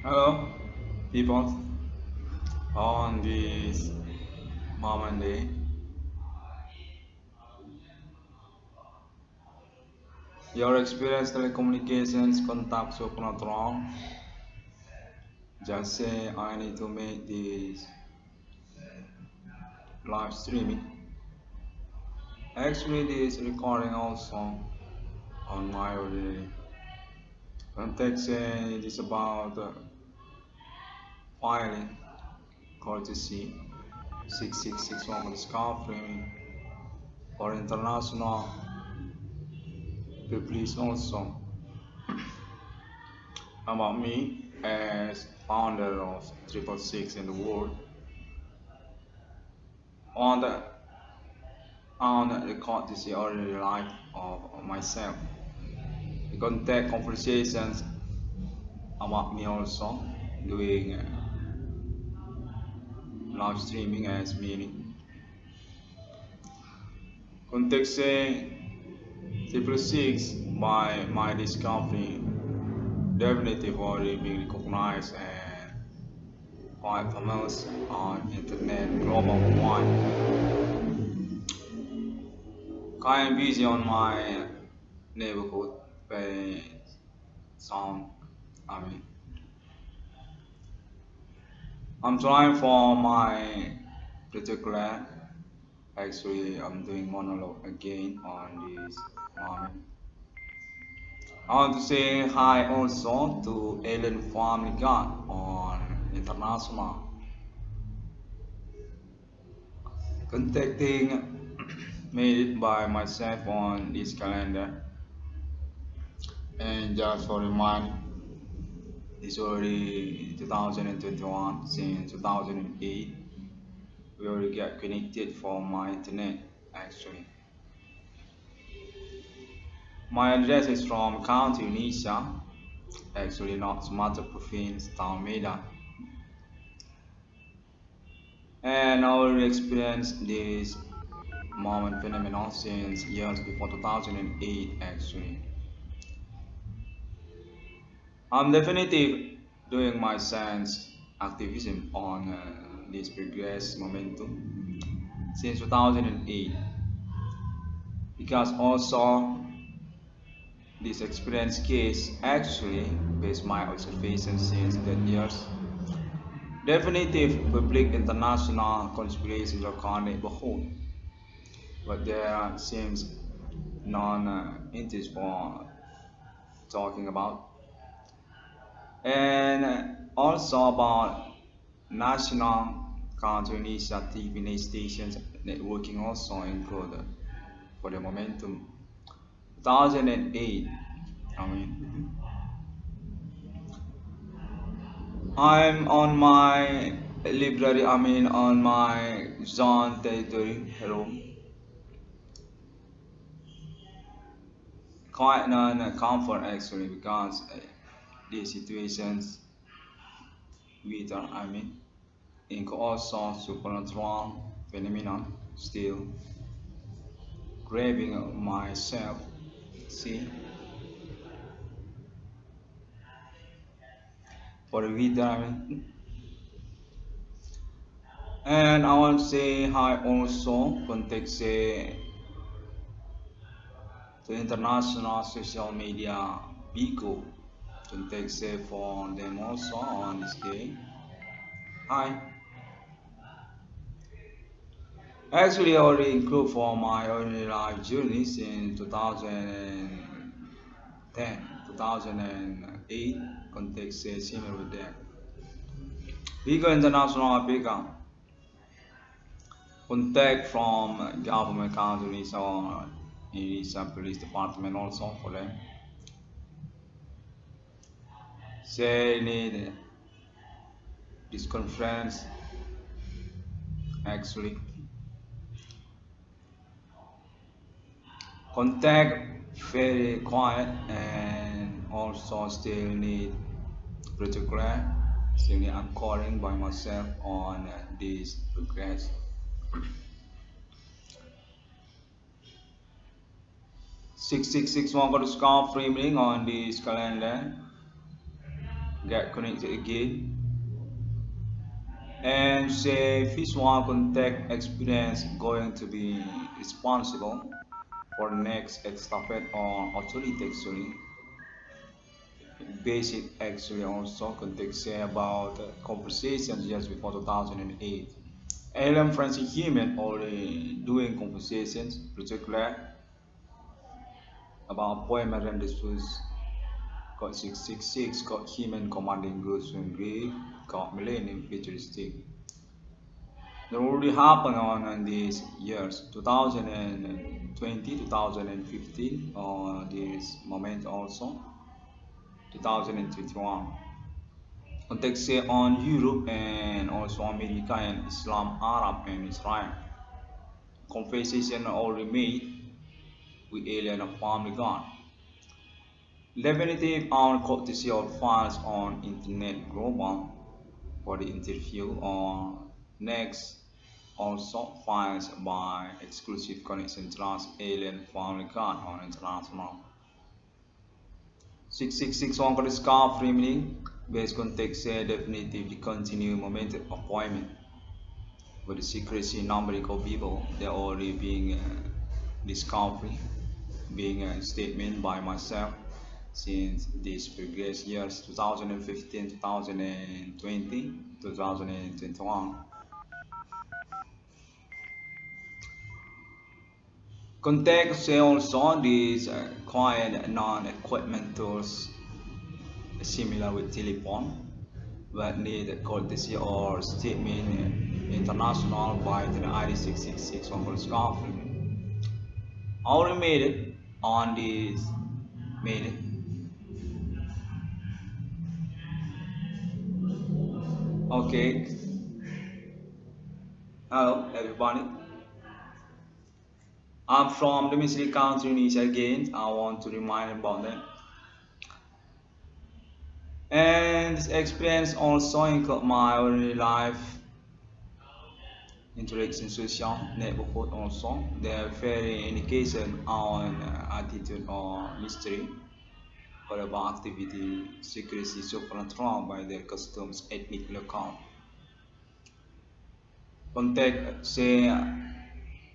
Hello, people. On this moment day, your experience telecommunications contact so not wrong. Just say I need to make this live streaming. Actually, this recording also on my ordinary. Context say it is about filing courtesy 6661 discovery for international publish also about me as founder of Triple Six in the world on the courtesy ordinary life of myself. The contact conversations about me also doing live streaming as meaning. Context say Triple Six by my discovery definitely already being recognized and quite famous on internet global wide. Kind of busy on my neighborhood by sound. I mean, I'm trying for my particular. Actually, I'm doing monologue again on this moment. I want to say hi also to Alien Family God on international contacting made by myself on this calendar. And just for remind, it's already 2021. Since 2008 we already get connected for my internet. Actually, my address is from County Unisa, actually not Sumatra Province, Town Medan. And I already experienced this moment phenomenon since years before 2008. Actually, I'm definitely doing my sense activism on this progress momentum since 2008, because also this experience case actually based my observation since that years. Definitive public international conspiracies are currently behold, but there seems none interest for talking about. And also about national counter initiative in stations networking also included for the momentum 2008. I mean, I'm on my library, I mean on my zone territory room, quite non-comfort actually because the situations with I mean in also supernatural phenomenon still craving myself. See, for the video, I mean. And I want to say hi also context to international social media Bigo context for them also on this day. Hi. Actually, I already include for my early life journeys in 2010, 2008 context similar with that. Bigo International Bigo contact from government countries or is a police department also for them. Say need this conference actually contact very quiet and also still need particular still need anchoring by myself on this progress. 6661 got to score framing on this calendar get connected again, and say phase one contact experience going to be responsible for the next estafette on authority actually. Basic actually also context say about conversations just before 2008. Alan Francis Human already doing conversations, particularly about appointment and this was got 666, got Human commanding groups in Greek, got Millennium Futuristic. That already happened on in these years, 2020, 2015, or this moment also, 2021. Context say on Europe and also America and Islam, Arab and Israel. Conversation already made with alien and family gone. Definitive on courtesy of files on Internet Global for the interview on next also files by exclusive connection trust alien family card on international 666 on the scarf remaining based context say definitively continue momentum appointment with the secrecy number of people they're already being discovery being a statement by myself since this previous years 2015 2020 2021. Contact say also these quiet non-equipment tools similar with telephone but need courtesy or statement international by the ID 666 on the government. Already made it on this minute. Okay, hello everybody. I'm from the Missouri country Tunisia again. I want to remind about that. And this experience also include my early life interaction social neighborhood also. They're very indication on attitude or history or about activity secrecy supernatural by their customs ethnic local. Contact say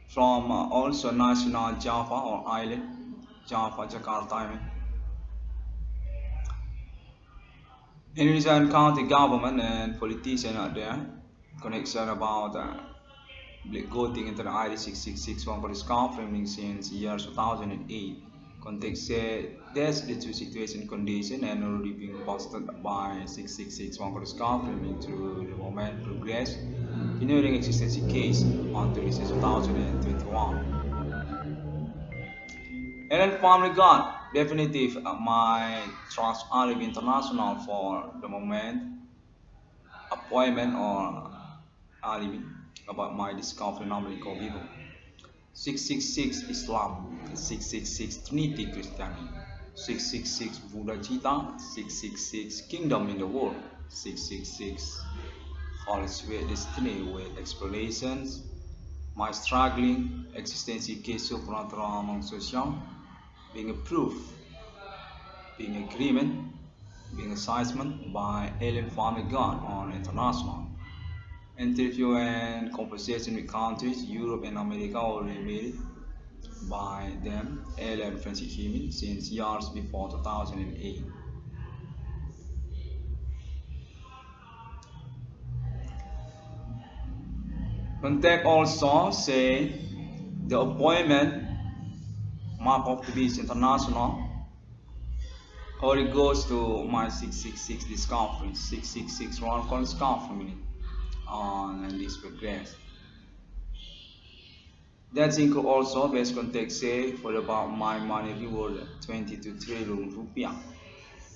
from also national Java or island Java Jakarta I mean. Indonesian county government and politicians are there connection about voting into the ID 666 one for this conference since year 2008. Context said there's the two situation condition and already being busted by 666 one for this conference into the moment progress during existence case until this is 2021. And then finally got definitive my trust Arab International for the moment appointment or alibi about my discovery number called people. 666 Islam, 666 Trinity Christianity, 666 Buddha Gita, 666 Kingdom in the World, 666 Holy Spirit Destiny with explanations, my struggling existential case supernatural among social, being a proof, being agreement, being assessment by alien family God on international. Interview and conversation with countries, Europe and America already made by them, alien Francis Human, since years before 2008. Contact also say the appointment map of the beast international or it goes to my 666 this conference 666 one conference conference on this progress. That's include also best context say for about my money reward 22 trillion rupiah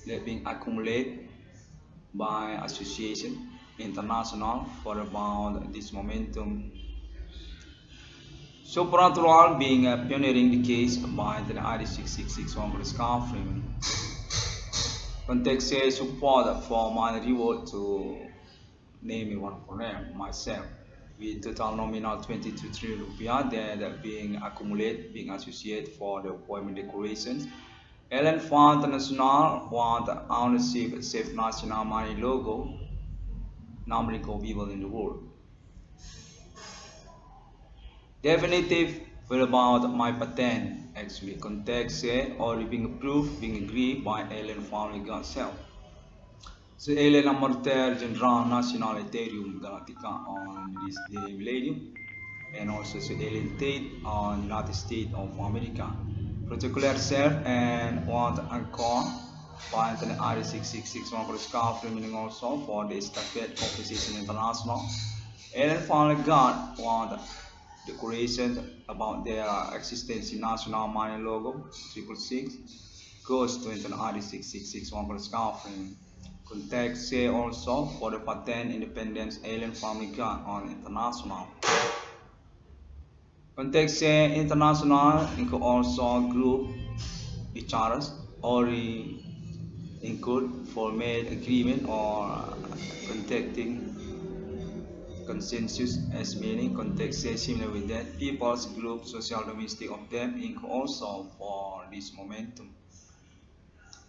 that being accumulated by association international for about this momentum. Supernatural being pioneering the case by the ID 666 one for context say support for my reward to name one for them myself with total nominal 22 trillion rupiah that being accumulated being associated for the appointment decorations Ellen Fond National want ownership safe national money logo, number of people in the world. Definitive will about my patent actually context say or being approved, being agreed by Ellen Family herself. So Ellen Amorter General National Ethereum Galactica on this day millennium and also so Ellen Tate on United States of America. Particular self and want anchor by Anthony R666 one for scarf remaining also for the Stafet Competition International. Ellen Family God want decoration about their existence in national money logo 666 goes to internal 6661 for scarfing. Contact say also for the patent independence alien family gun on international. Contact say international include also group each others or include formal agreement or contacting consensus as meaning context similar with that people's group social domestic of them inc also for this momentum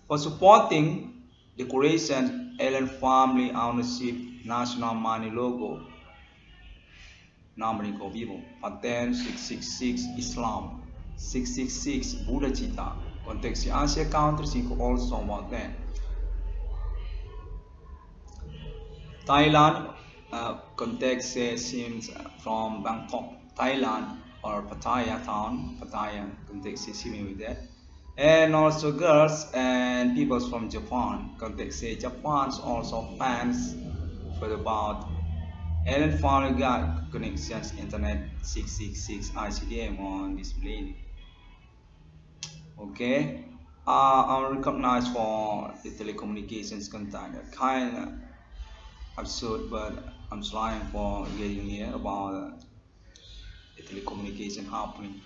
for supporting decoration alien family ownership national money logo numbering of people pattern 666 islam 666 buddha cita context asia countries inc also about that Thailand context seems from Bangkok, Thailand, or Pattaya town. Pattaya context is similar with that. And also girls and peoples from Japan. Context say Japan's also fans for about Ellen finally got connections internet 666 ICDM on display. Okay. I'm recognized for the telecommunications contact. Kind of absurd, but I'm trying for getting here about the telecommunication happening.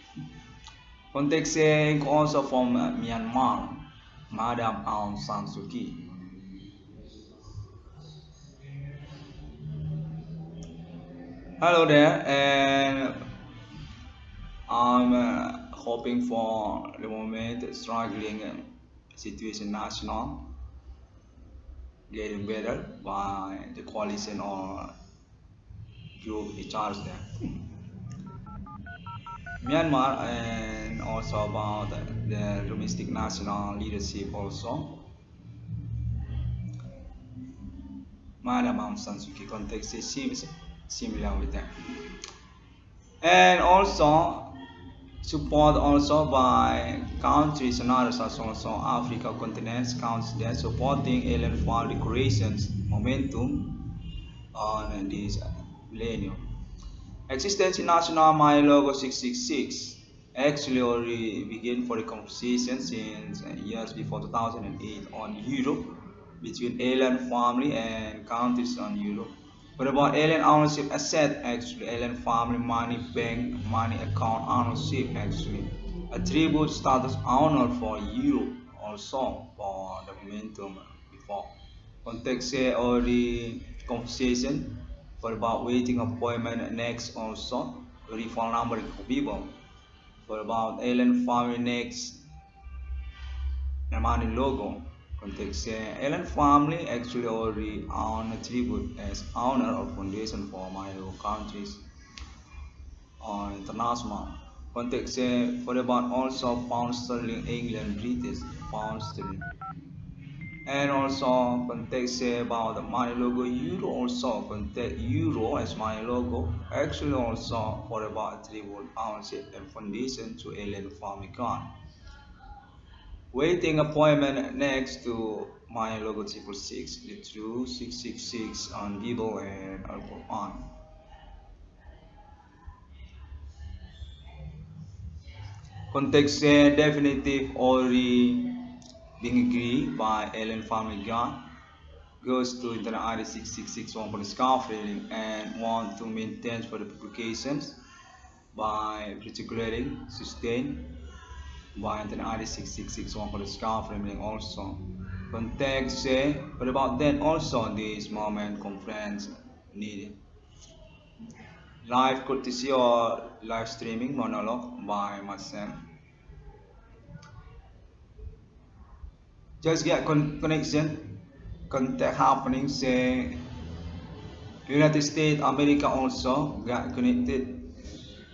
Context saying also from Myanmar, Madam Aung San Suu Kyi. Hello there, and I'm hoping for the moment struggling situation national getting better by the coalition or group in charge there. Myanmar and also about the domestic national leadership also. Madam Aung San Suu Kyi context seems similar with that. And also support also by countries and others as also Africa continents counts there supporting alien fall decorations momentum on this millennium. Existence in National My Logo 666 actually already began for the conversation since years before 2008 on Europe between alien family and countries on Europe. But about alien ownership asset actually alien family money bank money account ownership actually attribute status owner for Europe also for the momentum before. Context say already conversation for about waiting appointment next also refund number of people for about alien family next money logo context say alien family actually already own attribute as owner or foundation for my countries on international context say for about also pound sterling England British pound sterling and also context say about the money logo euro also context euro as money logo actually also for about attribute ownership and foundation to alien family card waiting appointment next to my logo triple six the true 666 on Bible and Al Quran. Context say definitive already being agreed by alien family God goes to Internet ID 6661 for the scarf rating and want to maintain for the publications by particularly sustained by Internet ID 6661 for the scarf rating also. Context say, but about then also this moment conference needed. Live courtesy or live streaming monologue by myself. just get connection, contact happening, say United States, America also got connected,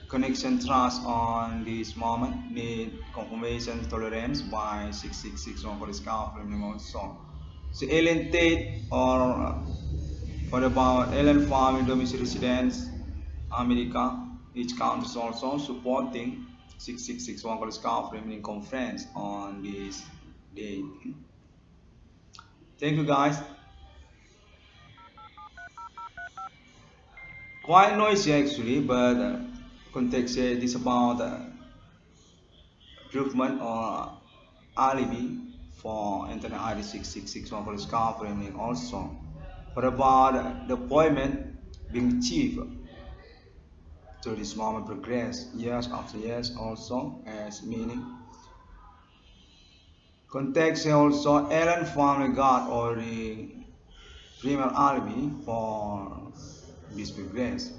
connection trust on this moment, need confirmation tolerance by 6661 for this confirming also. So alien Tate or what about alien farming domestic residents, America, each country is also supporting 6661 for this confirming conference on this date. Thank you guys. Quite noisy actually, but context is about improvement or alibi for Internet ID 6661 for discovering also. What about the appointment being achieved to this moment progress years after years also as meaning. Context also Ellen family got or the primal alibi for this progress.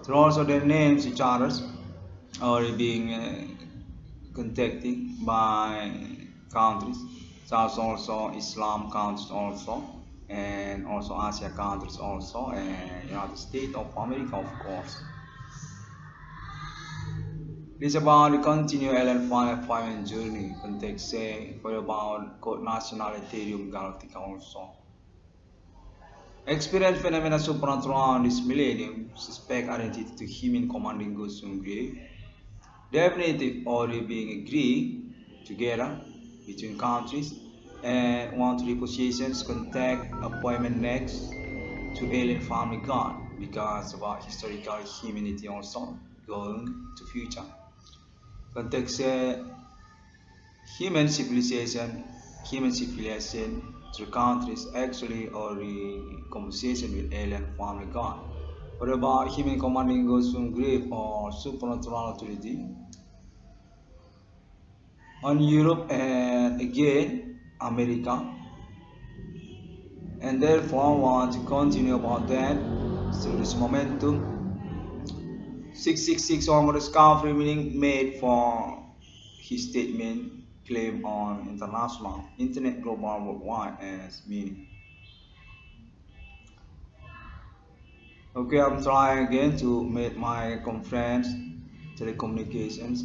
So also the names each others or being contacted by countries such also Islam countries also and also Asia countries also and United States of America of course. This about the continued Ellen Fine journey context say for about code nationalitarium galactica also. Experience phenomena supernatural in this millennium, suspect identity to human commanding goods from grave. Definitive already being agreed together between countries and want repositions contact appointment next to alien family god because about historical humanity also going to future. Context human civilization through countries actually already conversation with alien family god. What about human commanding goes from grave or supernatural authority? On Europe and again America, and therefore I want to continue about that. So this momentum 666 on discovery meaning made for his statement claim on international internet global worldwide as meaning. Okay, I'm trying again to make my conference telecommunications.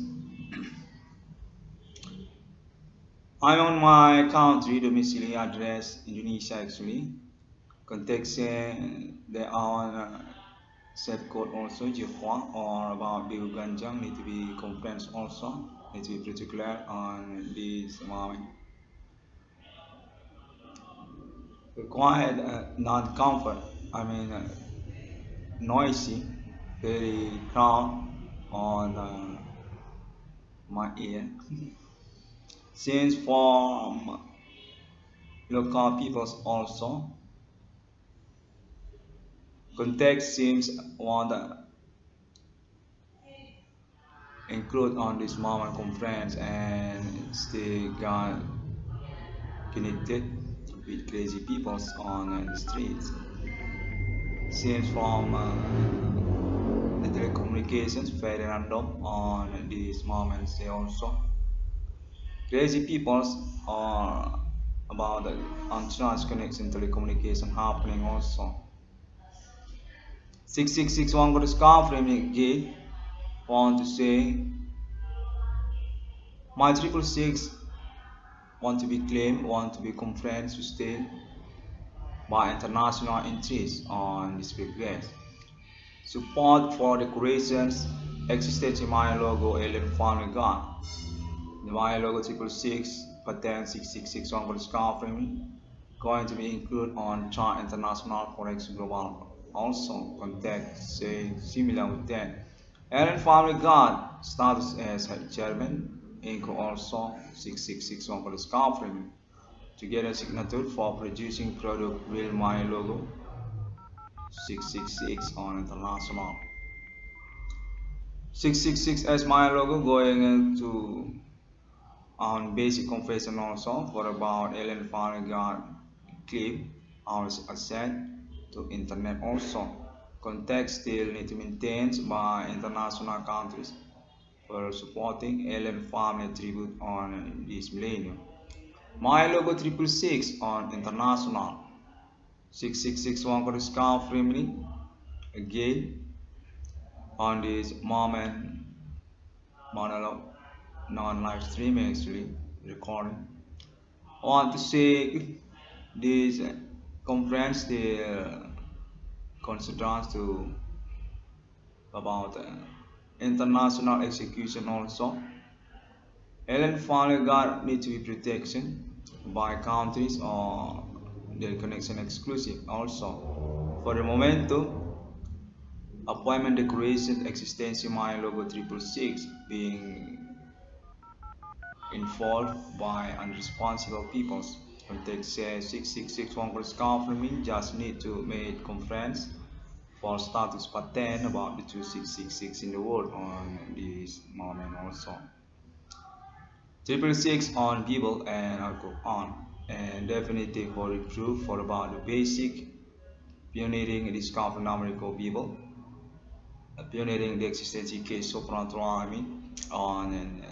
I'm on my country domicile address Indonesia actually. Context there are set code also Java or about Bill Ganjang need to be conference also need to be particular on this moment. Required non-comfort, I mean noisy, very crowd on my ear. Since from local peoples also, context seems want to include on this moment conference and stay got connected with crazy peoples on the streets. Since from the telecommunications very random on these moments they also crazy peoples are about the uncharged connection telecommunication happening also. 6661 got a scar framing gate want to say my 666 want to be claimed, want to be confirmed, sustained by international interests on this progress. Support for decorations existed in my logo alien family gun. The my logo 666 patent 6661 for the scar framing going to be included on chart international forex global also contact say similar with that. Alien family gun status as chairman Inc. also 6661 for the scar framing to get a signature for producing product real my logo 666 on international 666 as my logo going into on basic confession also for about alien family guard clip our asset to internet also context still need to maintain by international countries for supporting alien family tribute on this millennium. My logo 666 on international. 666 Wanker Scarf Remedy. Again on this moment monologue, non-live stream actually recording. I want to say this conference the considers to about international execution also. Alien family guard need to be protection by countries or their connection exclusive also. For the momentum, appointment decoration existence my logo 666 being involved by unresponsible peoples. Context says 666 Congress government just need to make conference for status patent about the 2666 in the world on this moment also. 666 on Bible and Quran and definitive for the truth for about the basic pioneering and discovering numerical Bible, pioneering the existence case supernatural on and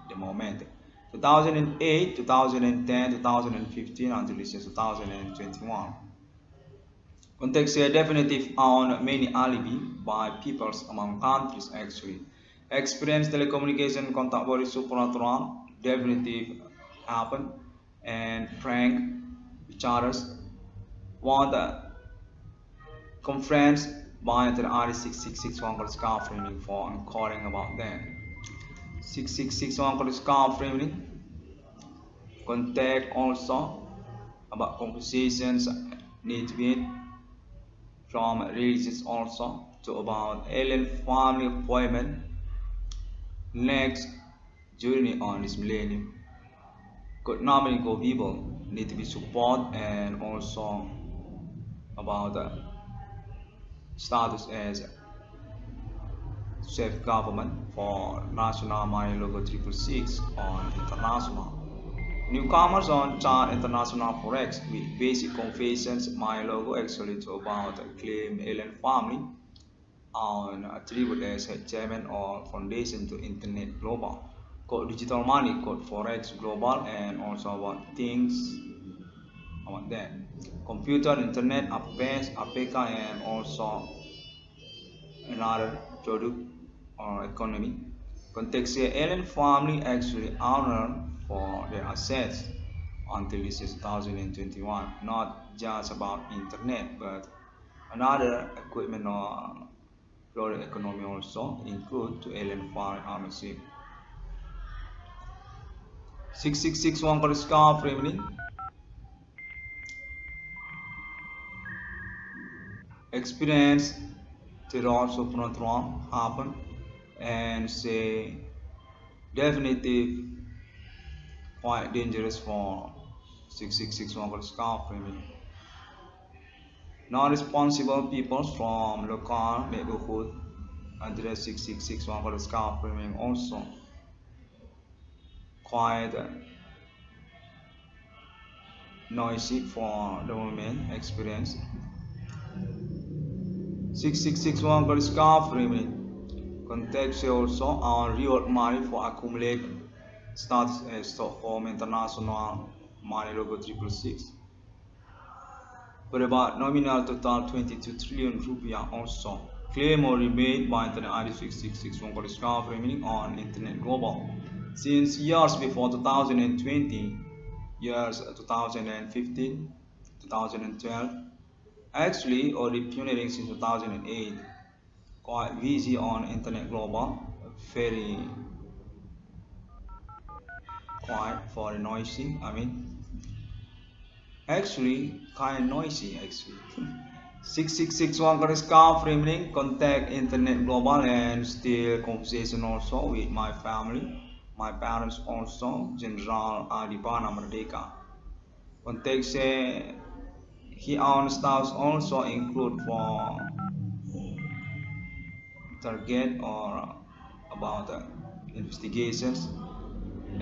the moment. 2008, 2010, 2015 until this is 2021. Context here definitive on many alibi by peoples among countries actually. Experience telecommunication contact body supernatural definitive happen and prank each others. Want the conference by the RE666 one called scar framing for calling about that. 666 one called scar framing. Contact also about conversations need to be from religions also to about alien family appointment next journey on this millennium. Good numerical people need to be support and also about the status as self-government for national money logo 666 on international. Newcomers on chart international forex with basic confessions my logo actually to about claim alien family on attribute as chairman or foundation to internet global code digital money code forex global and also about things about that computer internet affairs APK and also another product or economy context here alien family actually honor for their assets until this is 2021 not just about internet but another equipment or product economy also include to alien foreign ownership 666 one for scar framing experience terror supernatural happen and say definitive quite dangerous for 666 one for scar framing non-responsible people from local neighborhood address 666 one for scar framing also quite noisy for the moment experience 666 one for scar framing context also on reward money for accumulate status as Stockholm International money logo 666 but about nominal total 22 trillion rupiah also claim or rebate by internet ID 666 one for scar framing on internet global since years before 2020 years 2015 2012 actually already pioneering since 2008 quite busy on internet global very quiet for noisy actually kind of noisy actually 6661 scar framing contact internet global and still conversation also with my family my parents also General Adibana Merdeka contact say he owns staffs also include for target or about investigations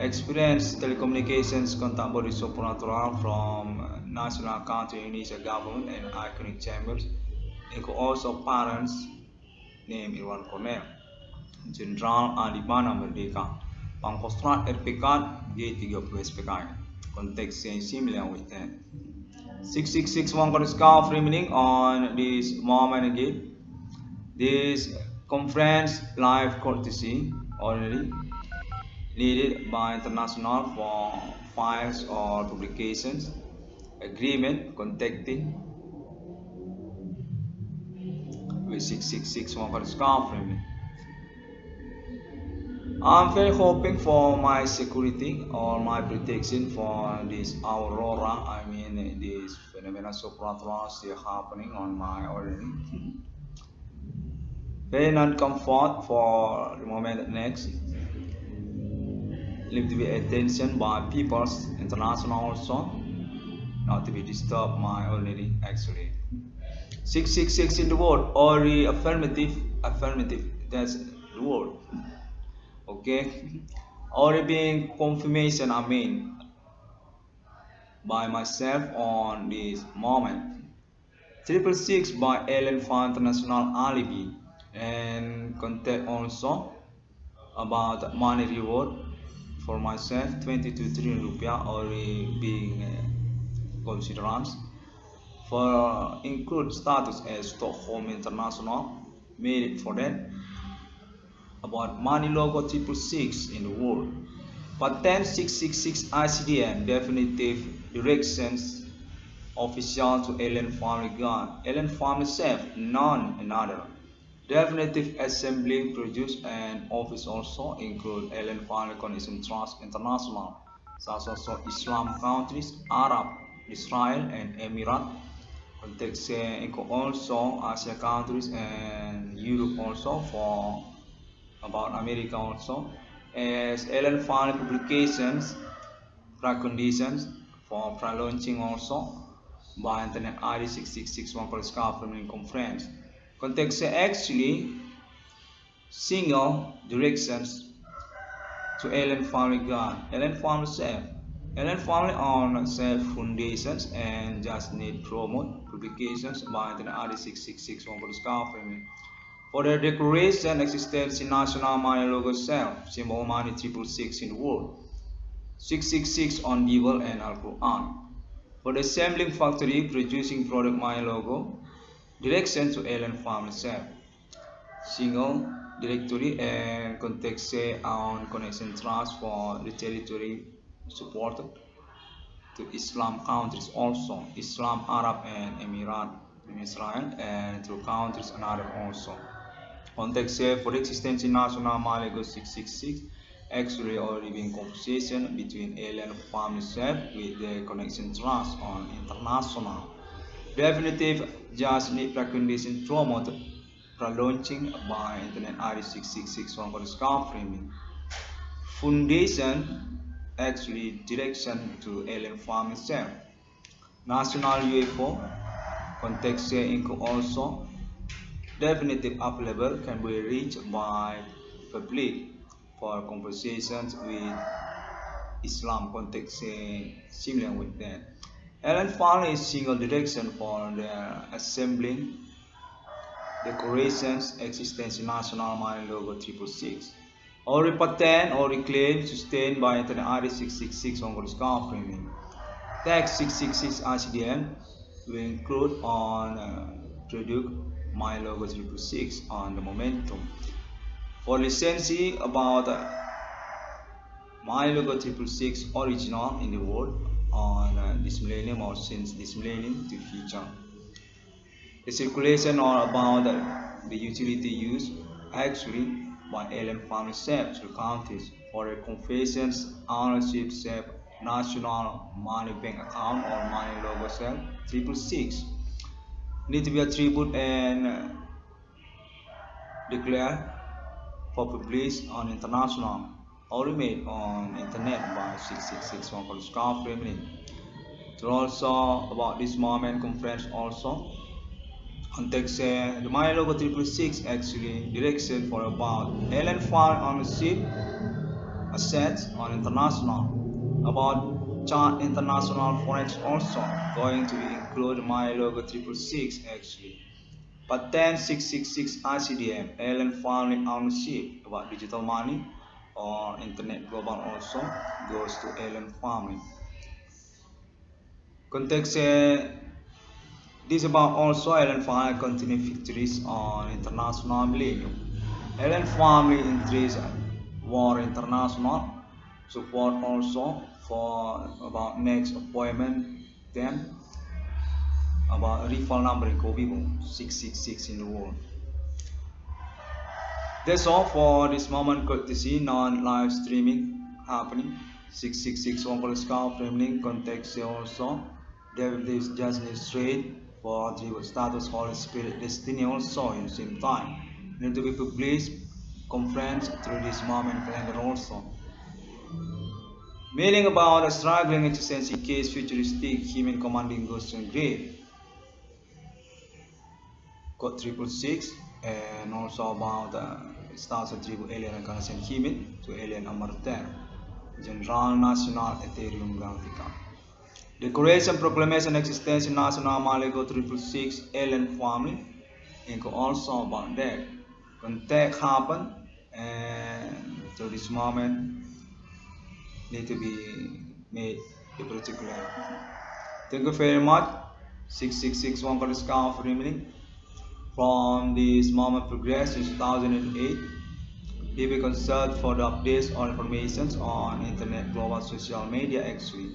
experience telecommunications contact body supernatural from national country Indonesia government and iconic chambers include also parents name Irwan Cornell Jenderal Adibana Merdeka Pangkostrat RPK G30 SPKI context is similar with that. 6661 got scarf remaining on this moment again. This conference live courtesy already needed by international for files or publications. Agreement contacting with 6661 got scarf remaining. I'm very hoping for my security or my protection for this aurora. I mean, this phenomena supernatural still happening on my already. Very non-comfort for the moment next. Live to be attention by people's international also. Not to be disturbed my already actually. 666 in the word or the affirmative. That's the word. Okay. Or being confirmation, I mean, by myself on this moment. 666 by Ellen for International Alibi and contact also about money reward for myself 22 trillion rupiah already being considered for include status as Stockholm International made it for that about money logo 666 in the world. Patent 666 ICDM definitive directions official to Ellen Family Gun. Ellen Family Safe, none another. Definitive assembly produced and office also include Ellen Family Connection Trust International, such also Islam countries, Arab, Israel and Emirat. Context include also Asia countries and Europe also for about America also. As Ellen Family publications, preconditions for pre-launching also by Internet ID 6661 for Scaffolding Conference. Context actually single directions to Ellen Family Gun, Ellen Family Safe, Ellen Family on Safe Foundations and just need promote publications by Internet ID 6661 for Scaffolding. For the declaration existence in national money logo self, symbol money 666 in the world, 666 on Bible and Al-Quran. For the assembling factory producing product my logo, direction to Ellen Family Self, single directory and context on connection trust for the territory supported to Islam countries also, Islam, Arab and Emirat in Israel and through countries and other also. Context for the existence in national Malago 666 actually already been conversation between Ellen Family Self with the connection trust on international. Definitive just need precondition promoted pre-launching by Internet ID 6661 for the scarf framing. Foundation actually direction to Ellen Family Self. National UFO context include also definitive available can be reached by public for conversations with Islam context similar with that. Ellen Family is single direction for the assembling decorations existence in national money logo 666. Or patent or claim sustained by Internet ID 666 on the scarf framing. Text 666 ICDM will include on product my logo 666 on the momentum. For licensee about my logo 666 original in the world on this millennium or since this millennium to future. The circulation or about the utility used actually by Ellen Family Safe to counties for the confessions, ownership safe, national money bank account or money logo cell 666 need to be attributed and declared for published on international or made on internet by 6661 for the scarf family. So also about this moment conference also context the my logo 666 actually direction for about Ellen Family ownership assets on international about chart international forex also going to include my logo 666 actually. Patent 666 ICDM, Ellen Family ownership about digital money or internet global also goes to Ellen Family. Context this about also Ellen Family continued victories on international millennium. Ellen Family increased war international support also for about next appointment then about rifle number in Kobibo 666 in the world. That's all for this moment courtesy non-live streaming happening. 666 Uncle Scout Framing context also. David is just straight for tribute status Holy Spirit destiny also in the same time. Need to be published conference through this moment calendar also. Meaning about a struggling existence in case futuristic human commanding ghosts and grave. Code 666 and also about stars attribute alien reconnaissance human to alien amarter General National Ethereum Graphica. Declaration Proclamation Existence National Malego 666 alien family and also about that contact happen and to this moment need to be made a particular. Thank you very much. 666 one for discount for remaining. From this moment progress in 2008, if we consult for the updates or information on internet global social media actually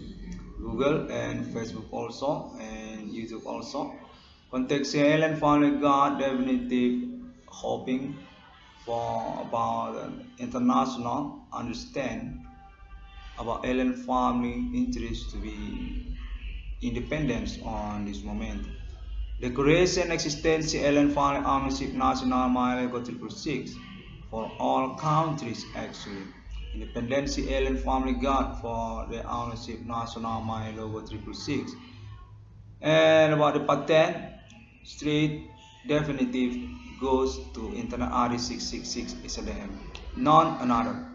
Google and Facebook also and YouTube also. Context Ellen finally got definitive hoping for about international understand about Ellen family interest to be independence on this moment. Declaration existence Ellen family ownership national mile 666 for all countries actually. Independence Ellen family got for the ownership national mile logo 666. And about the patent street definitive goes to Internet RD 666 is a none another.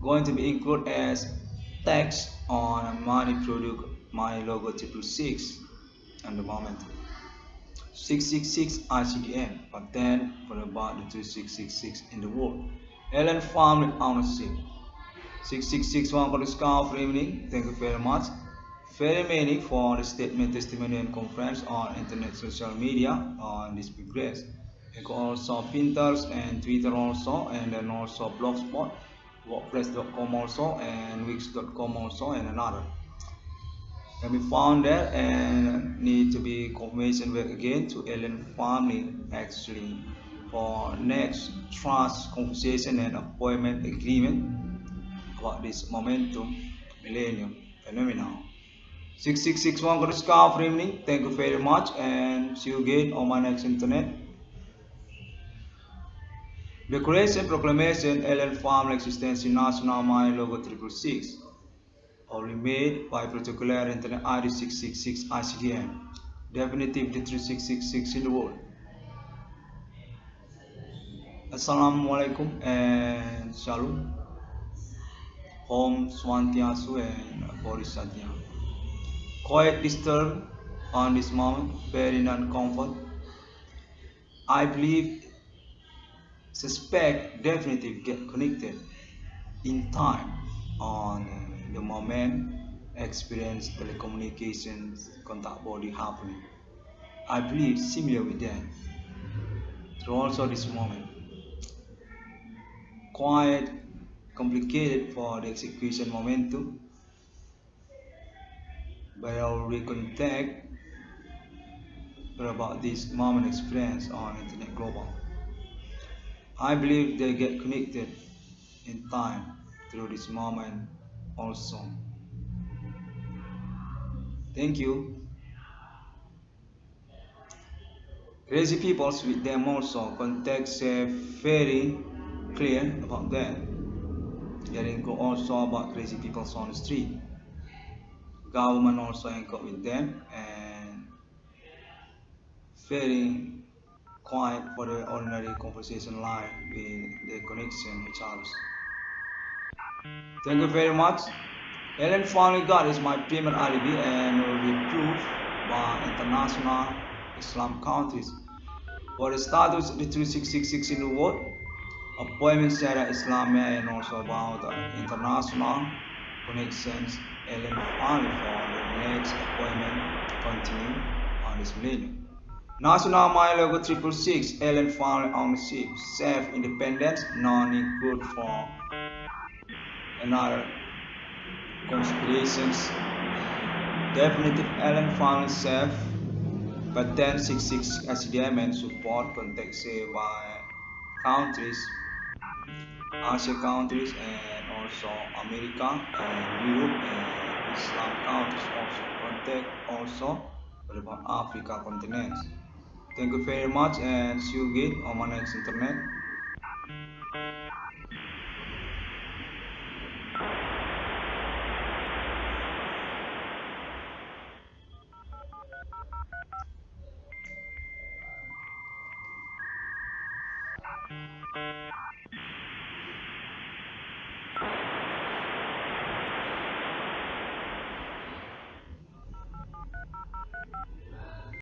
Going to be included as text on money product my logo 666 at the moment. 666 ICDM patent for about the 2666 in the world. Ellen family ownership 666 one for the scout for evening. Thank you very much. Very many for the statement, testimony, and conference on internet social media on this progress. You can also Pinterest and Twitter also, and then also Blogspot, WordPress.com also, and Wix.com also, and another. Can be found there and need to be confirmation back again to Ellen family actually for next trust conversation and appointment agreement about this momentum millennium phenomenon. 6661 got a scarf for evening. Thank you very much and see you again on my next internet. Declaration Proclamation Ellen Family Existence National My Logo 666 or remade by particular internet ID 666 ICDM. Definitive 3666 in the world. Assalamualaikum and Shalom. Om Swantiasu and Bodhisattva. Quite disturbed on this moment, very non-comfort. I believe, suspect, definitive get connected in time on the moment experience telecommunications contact body happening. I believe similar with that. So also this moment, quite complicated for the execution momentum, but I'll recontact about this moment experience on internet global. I believe they get connected in time through this moment also. Thank you. Crazy peoples with them also. Context very clear about that. Getting also about crazy peoples on the street. Government also anchored with them and very quiet for the ordinary conversation live with the connection with others. Thank you very much. Ellen finally God is my primary alibi and will be proved by international Islam countries. For the status of the 3666 in the world, appointment Sharia Islamia and also about international connections Ellen finally found the next appointment continue on this millennium. National Mile Logo 666, Ellen found ownership, self-independence, non-include for another conspirations. Definitive Ellen found self, but then 66 SDM support contested by countries, Asia countries, and also America and Europe and Islam countries also contact also the Africa continent. Thank you very much and see you again on my next internet.